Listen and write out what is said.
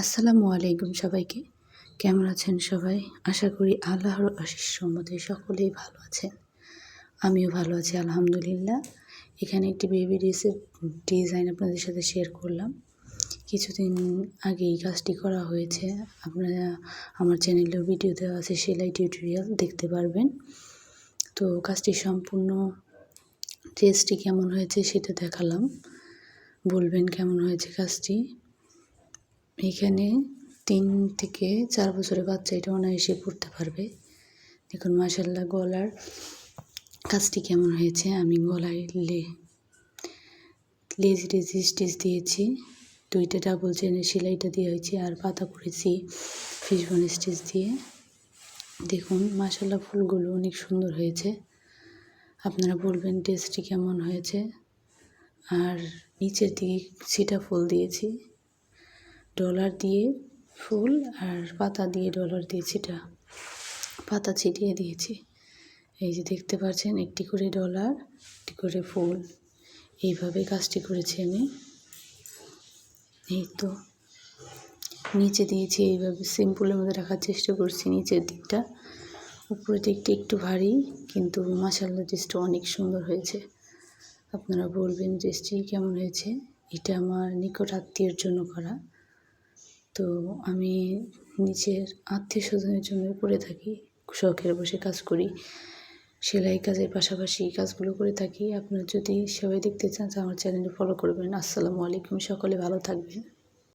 আসসালামু আলাইকুম সবাইকে। কেমন আছেন সবাই? আশা করি আল্লাহর অশেষ রহমতে সকলেই ভালো আছেন। আমিও ভালো আছি আলহামদুলিল্লাহ। এখানে একটি বেবি ড্রেসের ডিজাইন আপনাদের সাথে শেয়ার করলাম। কিছুদিন আগে এই কাজটি করা হয়েছে। আপনারা আমার চ্যানেলেও ভিডিও দেওয়া আছে, সেলাই টিউটোরিয়াল দেখতে পারবেন। তো কাজটি সম্পূর্ণ ড্রেসটি কেমন হয়েছে সেটা দেখালাম। বলবেন কেমন হয়েছে কাজটি। এখানে 3 থেকে 4 বছরের বাচ্চা এটা অনায়াসে পড়তে পারবে। দেখুন মাশাআল্লাহ গলার কাজটি কেমন হয়েছে। আমি গলায় লেজি স্টিচ দিয়েছি, 2টা ডাবল চেনের সেলাইটা দেওয়া হয়েছে, আর পাতা করেছি ফিশবোন স্টিচ দিয়ে। দেখুন মাশাআল্লাহ ফুলগুলো অনেক সুন্দর হয়েছে। আপনারা বলবেন ড্রেসটি কেমন হয়েছে। আর নিচের দিকে ছিটা ফুল দিয়েছি, ডলার দিয়ে ফুল আর পাতা দিয়ে ডলার দিয়ে পাতা ছিটিয়ে দিয়েছি। এই যে দেখতে পাচ্ছেন, একটি করে ডলার, একটি করে ফুল, এইভাবে কাজটি করেছি আমি। এই তো নিচে দিয়েছি, এইভাবে সিম্পলের মধ্যে রাখার চেষ্টা করছি নিচের দিকটা। উপরের দিকটা একটু ভারী, কিন্তু মাশাআল্লাহ ড্রেসটা অনেক সুন্দর হয়েছে। আপনারা বলবেন ড্রেসটি কেমন হয়েছে। এটা আমার নিকট আত্মীয়ের জন্য করা। তো আমি নিজের আত্মীয় স্বজনের জন্য করে থাকি, শখের বসে কাজ করি, সেলাই কাজের পাশাপাশি এই কাজগুলো করে থাকি। আপনারা যদি সবাই দেখতে চান আমার চ্যানেলে ফলো করবেন। আসসালামু আলাইকুম, সকলে ভালো থাকবেন।